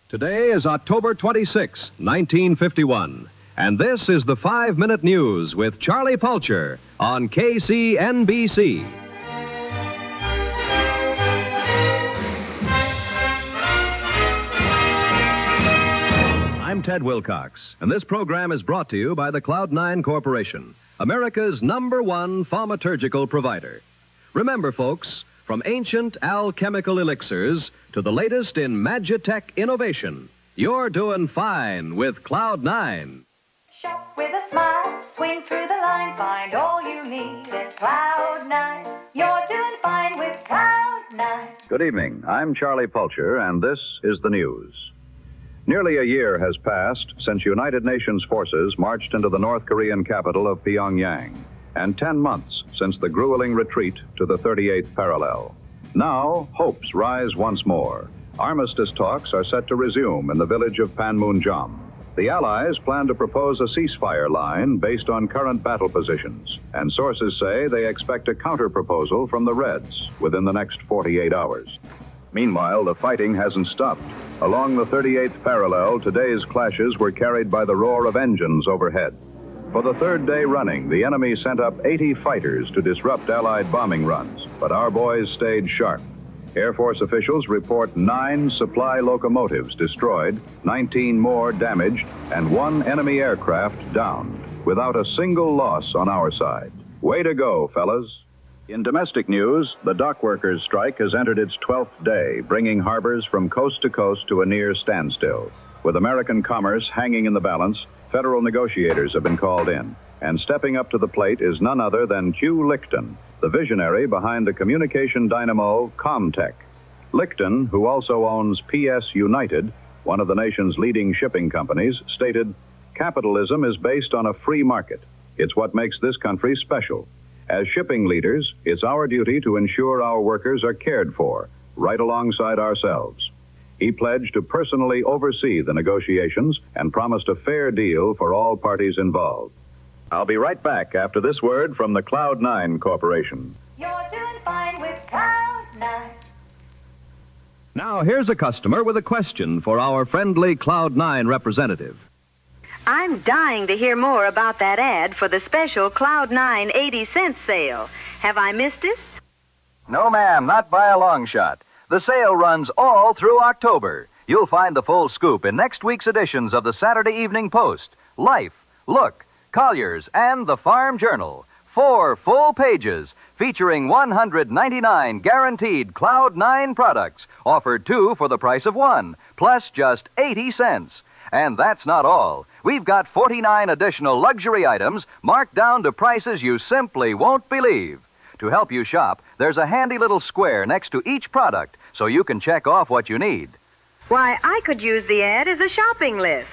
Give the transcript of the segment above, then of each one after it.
Today is October 26, 1951, and this is the 5-Minute News with Charlie Pulcher on KCNBC. I'm Ted Wilcox, and this program is brought to you by the Cloud9 Corporation, America's #1 thaumaturgical provider. Remember, folks, from ancient alchemical elixirs to the latest in Magitech innovation, you're doing fine with Cloud9. Shop with a smile, swing through the line, find all you need at Cloud9. You're doing fine with Cloud9. Good evening. I'm Charlie Pulcher, and this is the news. Nearly a year has passed since United Nations forces marched into the North Korean capital of Pyongyang, and 10 months since the grueling retreat to the 38th parallel. Now, hopes rise once more. Armistice talks are set to resume in the village of Panmunjom. The Allies plan to propose a ceasefire line based on current battle positions, and sources say they expect a counter-proposal from the Reds within the next 48 hours. Meanwhile, the fighting hasn't stopped. Along the 38th parallel, today's clashes were carried by the roar of engines overhead. For the third day running, the enemy sent up 80 fighters to disrupt Allied bombing runs, but our boys stayed sharp. Air Force officials report 9 supply locomotives destroyed, 19 more damaged, and 1 enemy aircraft downed, without a single loss on our side. Way to go, fellas. In domestic news, the dock workers' strike has entered its 12th day, bringing harbors from coast to coast to a near standstill. With American commerce hanging in the balance, federal negotiators have been called in, and stepping up to the plate is none other than Hugh Lichten, the visionary behind the communication dynamo Comtech. Lichten, who also owns PS United, one of the nation's leading shipping companies, stated, "Capitalism is based on a free market. It's what makes this country special. As shipping leaders, it's our duty to ensure our workers are cared for, right alongside ourselves." He pledged to personally oversee the negotiations and promised a fair deal for all parties involved. I'll be right back after this word from the Cloud9 Corporation. You're doing fine with Cloud9. Now, here's a customer with a question for our friendly Cloud9 representative. I'm dying to hear more about that ad for the special Cloud9 80-cent sale. Have I missed it? No, ma'am, not by a long shot. The sale runs all through October. You'll find the full scoop in next week's editions of the Saturday Evening Post, Life, Look, Collier's, and the Farm Journal. 4 full pages featuring 199 guaranteed Cloud9 products, offered 2 for the price of 1, plus just 80 cents. And that's not all. We've got 49 additional luxury items marked down to prices you simply won't believe. To help you shop, there's a handy little square next to each product so you can check off what you need. Why, I could use the ad as a shopping list.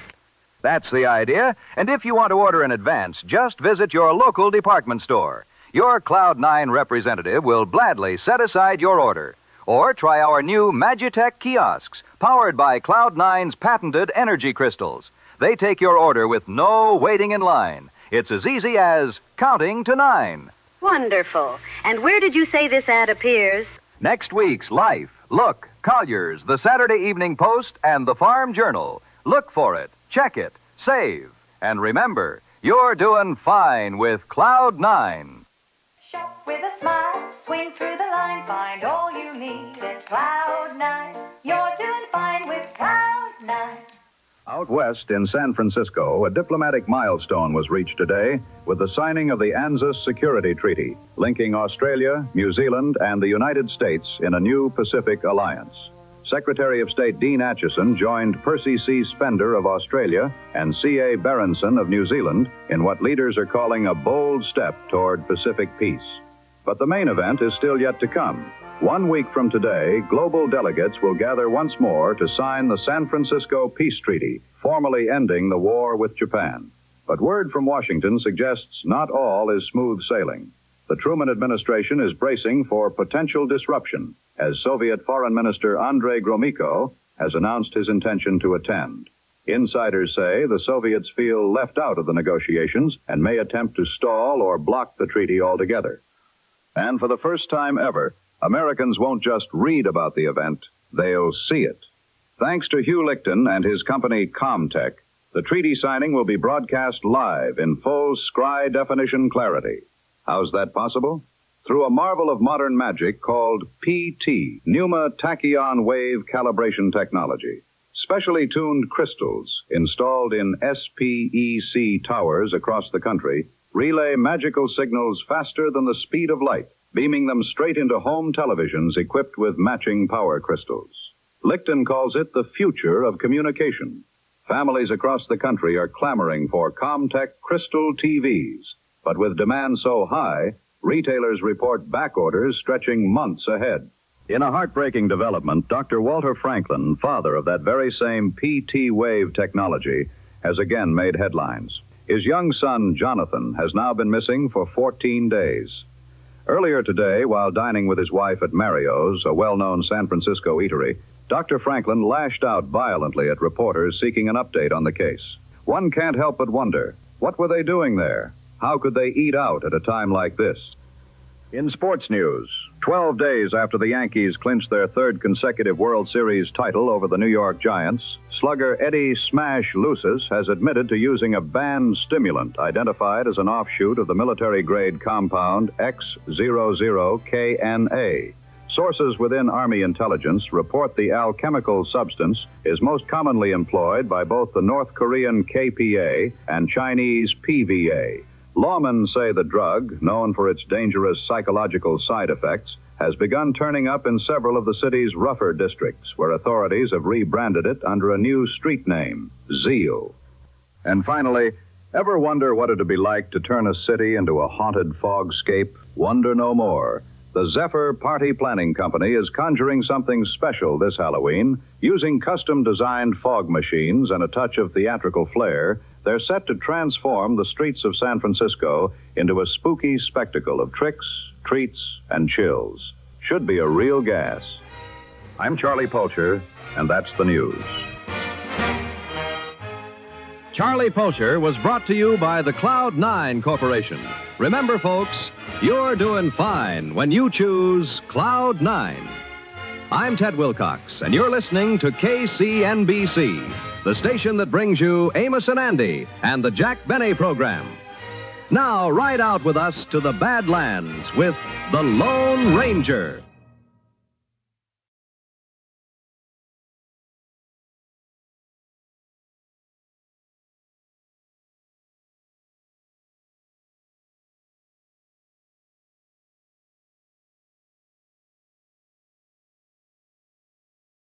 That's the idea. And if you want to order in advance, just visit your local department store. Your Cloud9 representative will gladly set aside your order. Or try our new Magitech kiosks, powered by Cloud9's patented energy crystals. They take your order with no waiting in line. It's as easy as counting to 9. Wonderful. And where did you say this ad appears? Next week's Life, Look, Collier's, the Saturday Evening Post, and the Farm Journal. Look for it, check it, save. And remember, you're doing fine with Cloud9. Shop with a smile, swing through the line, find all you need at Cloud9. You're doing fine with Cloud9. Out west in San Francisco, a diplomatic milestone was reached today with the signing of the ANZUS Security Treaty, linking Australia, New Zealand, and the United States in a new Pacific alliance. Secretary of State Dean Acheson joined Percy C. Spender of Australia and C.A. Berenson of New Zealand in what leaders are calling a bold step toward Pacific peace. But the main event is still yet to come. 1 week from today, global delegates will gather once more to sign the San Francisco Peace Treaty, formally ending the war with Japan. But word from Washington suggests not all is smooth sailing. The Truman administration is bracing for potential disruption, as Soviet Foreign Minister Andrei Gromyko has announced his intention to attend. Insiders say the Soviets feel left out of the negotiations and may attempt to stall or block the treaty altogether. And for the first time ever, Americans won't just read about the event, they'll see it. Thanks to Hugh Lichten and his company Comtech, the treaty signing will be broadcast live in full scry definition clarity. How's that possible? Through a marvel of modern magic called PT, Pneuma Tachyon Wave Calibration Technology. Specially tuned crystals installed in SPEC towers across the country relay magical signals faster than the speed of light, beaming them straight into home televisions equipped with matching power crystals. Lichten calls it the future of communication. Families across the country are clamoring for Comtech Crystal TVs, but with demand so high, retailers report back orders stretching months ahead. In a heartbreaking development, Dr. Walter Franklin, father of that very same PT wave technology, has again made headlines. His young son, Jonathan, has now been missing for 14 days. Earlier today, while dining with his wife at Mario's, a well-known San Francisco eatery, Dr. Franklin lashed out violently at reporters seeking an update on the case. One can't help but wonder, what were they doing there? How could they eat out at a time like this? In sports news, 12 days after the Yankees clinched their third consecutive World Series title over the New York Giants, slugger Eddie Smash Lucis has admitted to using a banned stimulant identified as an offshoot of the military-grade compound X00KNA. Sources within Army intelligence report the alchemical substance is most commonly employed by both the North Korean KPA and Chinese PVA. Lawmen say the drug, known for its dangerous psychological side effects, has begun turning up in several of the city's rougher districts, where authorities have rebranded it under a new street name, Zeal. And finally, ever wonder what it'd be like to turn a city into a haunted fogscape? Wonder no more. The Zephyr Party Planning Company is conjuring something special this Halloween. Using custom-designed fog machines and a touch of theatrical flair, they're set to transform the streets of San Francisco into a spooky spectacle of tricks, treats, and chills. Should be a real gas. I'm Charlie Pulcher, and that's the news. Charlie Pulcher was brought to you by the Cloud 9 Corporation. Remember, folks, you're doing fine when you choose Cloud 9. I'm Ted Wilcox, and you're listening to KCNBC, the station that brings you Amos and Andy and the Jack Benny program. Now, ride out with us to the Badlands with The Lone Ranger.